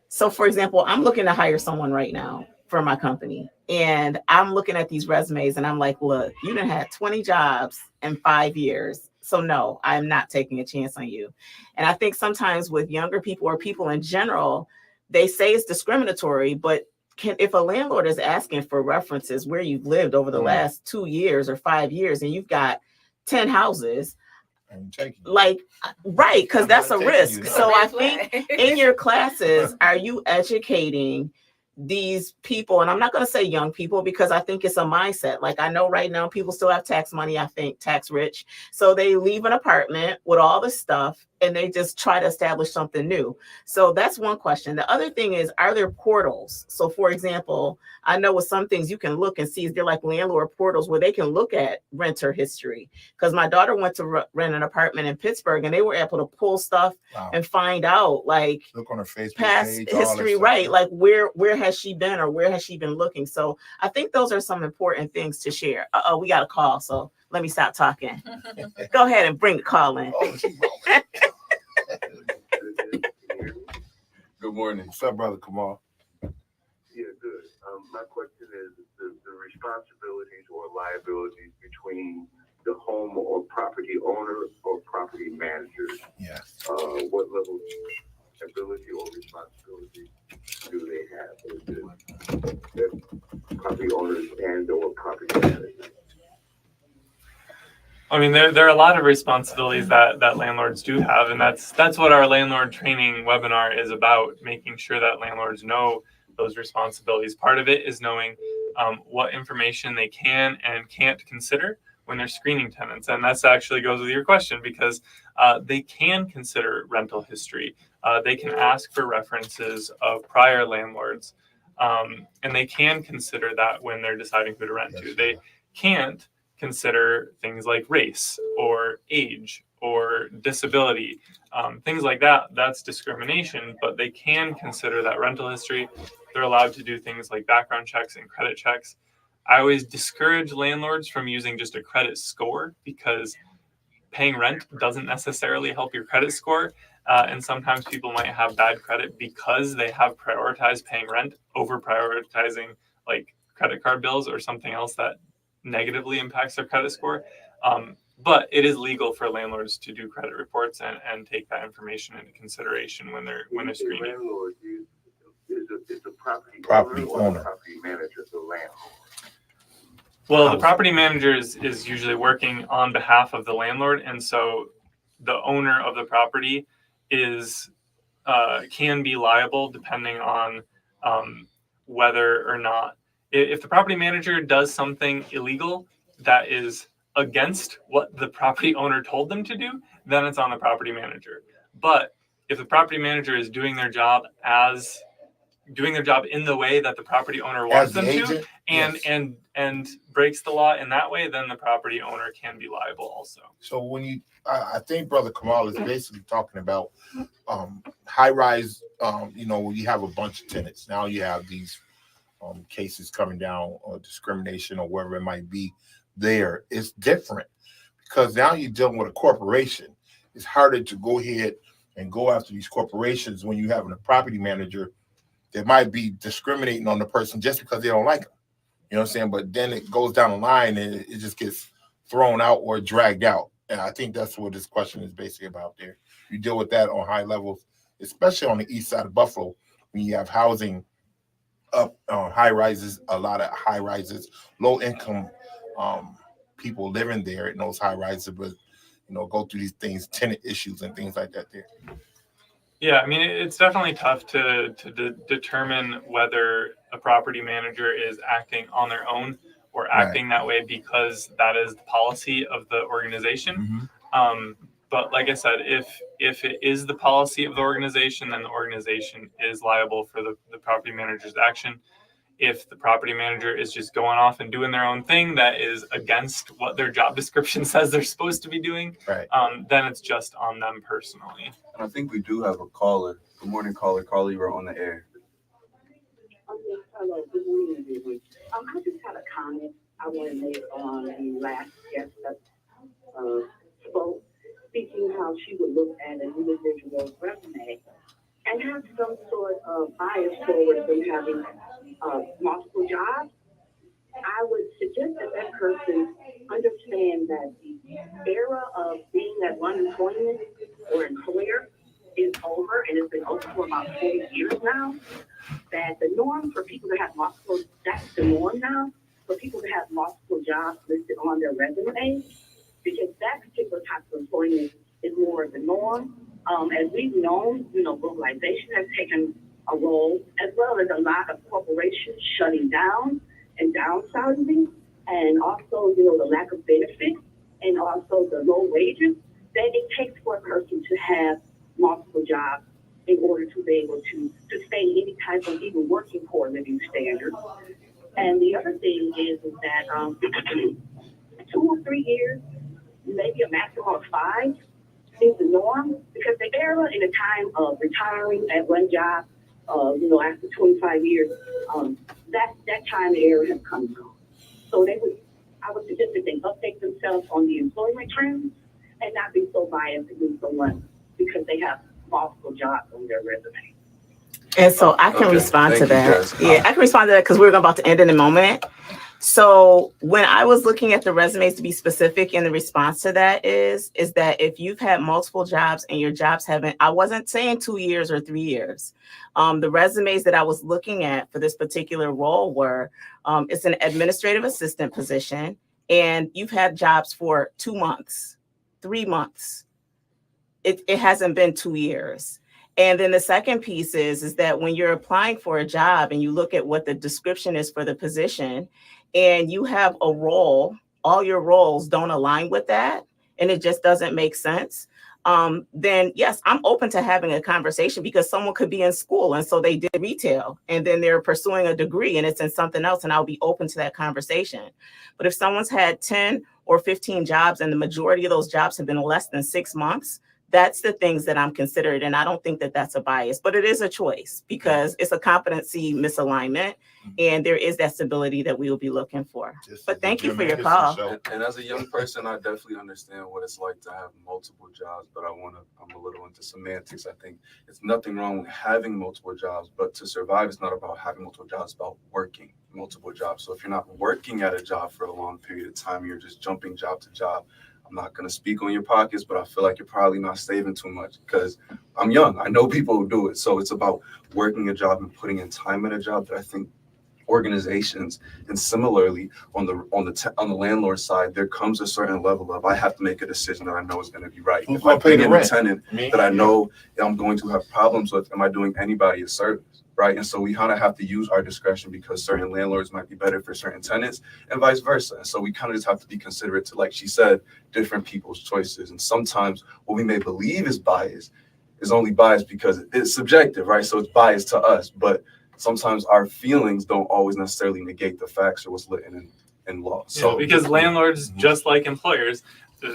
so for example, I'm looking to hire someone right now for my company, and I'm looking at these resumes and I'm like, look, you done had 20 jobs in 5 years. So no, I'm not taking a chance on you. And I think sometimes with younger people or people in general, they say it's discriminatory, but if a landlord is asking for references where you've lived over the last 2 years or 5 years and you've got 10 houses, like, right, because that's a risk. So I think in your classes, are you educating these people? And I'm not going to say young people, because I think it's a mindset. Like, I know right now people still have tax money, I think tax rich. So they leave an apartment with all this stuff and they just try to establish something new. So that's one question. The other thing is, are there portals? So for example, I know with some things you can look and see, is there like landlord portals where they can look at renter history? Because my daughter went to rent an apartment in Pittsburgh and they were able to pull stuff and find out, like, look on her Facebook past page, history, right? Like where has she been or where has she been looking? So I think those are some important things to share. We got a call, so let me stop talking. Go ahead and bring the call in. Good morning. What's up, brother Kamal? Yeah, good. My question is the responsibilities or liabilities between the home or property owner or property manager. Yeah. What level of ability or responsibility do they have? The property owners and or property managers. I mean, there are a lot of responsibilities that landlords do have, and that's what our landlord training webinar is about, making sure that landlords know those responsibilities. Part of it is knowing what information they can and can't consider when they're screening tenants. And that's actually goes with your question, because they can consider rental history. They can ask for references of prior landlords, and they can consider that when they're deciding who to rent to. They can't consider things like race or age or disability, things like that. That's discrimination, but they can consider that rental history. They're allowed to do things like background checks and credit checks. I always discourage landlords from using just a credit score, because paying rent doesn't necessarily help your credit score. And sometimes people might have bad credit because they have prioritized paying rent over prioritizing like credit card bills or something else that negatively impacts their credit score. But it is legal for landlords to do credit reports and take that information into consideration when they're screening. The landlord is the property owner. Or property manager, the landlord. Well, the property manager is usually working on behalf of the landlord, and so the owner of the property is can be liable depending on whether or not, if the property manager does something illegal that is against what the property owner told them to do, then it's on the property manager. But if the property manager is doing their job as doing their job in the way that the property owner wants As the them agent, to, and yes. and breaks the law in that way, then the property owner can be liable also. So when you, I think Brother Kamal is basically talking about high rise. You know, when you have a bunch of tenants, now you have these cases coming down or discrimination or whatever it might be. There, it's different because now you're dealing with a corporation. It's harder to go ahead and go after these corporations when you having a property manager that might be discriminating on the person just because they don't like them. You know what I'm saying? But then it goes down the line and it just gets thrown out or dragged out. And I think that's what this question is basically about there. You deal with that on high levels, especially on the east side of Buffalo, when you have housing up, high rises, a lot of high rises, low income people living there in those high rises, but you know, go through these things, tenant issues and things like that there. Yeah, I mean, it's definitely tough to determine whether a property manager is acting on their own or acting that way because that is the policy of the organization. But like I said, if it is the policy of the organization, then the organization is liable for the property manager's action. If the property manager is just going off and doing their own thing that is against what their job description says they're supposed to be doing, then it's just on them personally. And I think we do have a caller. Good morning, caller. Caller, you are on the air. Yes, hello. Good morning, everyone. I just had a comment I want to make on the last guest that spoke, speaking how she would look at an individual's resume and have some sort of bias towards them having multiple jobs. I would suggest that that person understand that the era of being at one employment or employer is over, and it's been over for about 40 years now. That the norm for people to have multiple, that's the norm now, for people to have multiple jobs listed on their resume, because that particular type of employment is more of the norm. As we've known, you know, globalization has taken a role, as well as a lot of corporations shutting down and downsizing, and also, you know, the lack of benefits and also the low wages that it takes for a person to have multiple jobs in order to be able to sustain any type of even working poor living standards. And the other thing is that 2 or 3 years, maybe a maximum of 5, is the norm, because the era in the time of retiring at one job, you know, after 25 years, that time the era has come and gone. So I would suggest that they update themselves on the employment trends and not be so biased against someone because they have multiple jobs on their resume. And so I can respond to that. Yeah, I can respond to that because we're about to end in a moment. So when I was looking at the resumes, to be specific, in the response to that is that if you've had multiple jobs and your jobs haven't, I wasn't saying 2 years or 3 years. The resumes that I was looking at for this particular role were, it's an administrative assistant position, and you've had jobs for 2 months, 3 months. It hasn't been 2 years. And then the second piece is that when you're applying for a job and you look at what the description is for the position and you have a role, all your roles don't align with that, and it just doesn't make sense, then yes, I'm open to having a conversation, because someone could be in school and so they did retail and then they're pursuing a degree and it's in something else, and I'll be open to that conversation. But if someone's had 10 or 15 jobs and the majority of those jobs have been less than 6 months, that's the things that I'm considered. And I don't think that that's a bias, but it is a choice because it's a competency misalignment, and there is that stability that we will be looking for. But thank you for your call. And as a young person, I definitely understand what it's like to have multiple jobs, but I'm a little into semantics. I think it's nothing wrong with having multiple jobs, but to survive, it's not about having multiple jobs, it's about working multiple jobs. So if you're not working at a job for a long period of time, you're just jumping job to job. I'm not going to speak on your pockets, but I feel like you're probably not saving too much, because I'm young. I know people who do it. So it's about working a job and putting in time in a job that I think organizations, and similarly on the landlord side, there comes a certain level of, I have to make a decision that I know is going to be right. If I pay a tenant that I know I'm going to have problems with, am I doing anybody a service? Right. And so we kind of have to use our discretion, because certain landlords might be better for certain tenants and vice versa. And so we kind of just have to be considerate to, like she said, different people's choices. And sometimes what we may believe is bias is only biased because it's subjective. Right. So it's biased to us. But sometimes our feelings don't always necessarily negate the facts or what's written in law. So because landlords, just like employers,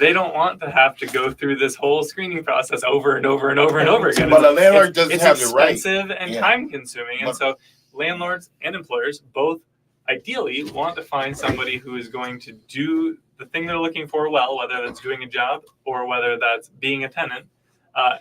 they don't want to have to go through this whole screening process over and over and over and over again. But a landlord doesn't have the right. It's expensive and time consuming. And so landlords and employers both ideally want to find somebody who is going to do the thing they're looking for well, whether that's doing a job or whether that's being a tenant.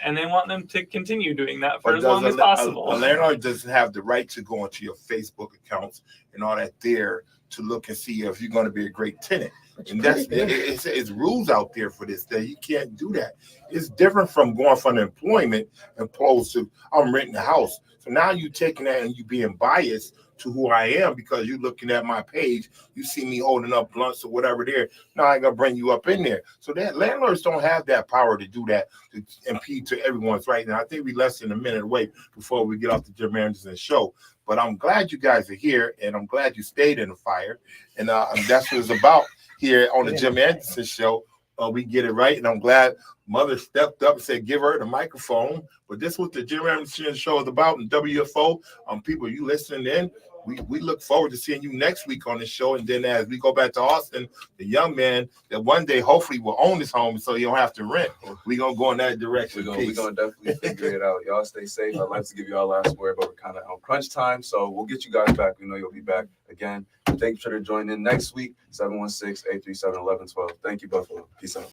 And they want them to continue doing that for as long as possible. A landlord doesn't have the right to go into your Facebook accounts and all that there to look and see if you're going to be a great tenant. And that's it's rules out there for this that you can't do that. It's different from going from employment opposed to I'm renting a house. So now you taking that and you being biased to who I am because you're looking at my page. You see me holding up blunts or whatever there. Now I gotta bring you up in there. So that landlords don't have that power to do that, to impede to everyone's right. Now I think we less than a minute away before we get off the Jim Anderson show. But I'm glad you guys are here, and I'm glad you stayed in the fire. And that's what it's about here on the Jim Anderson show. We get it right, and I'm glad Mother stepped up and said, give her the microphone. But this is what the Jim Anderson show is about, and WFO. People, you listening in, we look forward to seeing you next week on the show. And then as we go back to Austin, the young man that one day hopefully will own his home so he don't have to rent. We're going to go in that direction. We're going to definitely figure it out. Y'all stay safe. I'd like to give you our last word, but we're kind of on crunch time. So we'll get you guys back. We know you'll be back again. Thank you for joining in next week, 716-837-1112. Thank you, Buffalo. Peace out.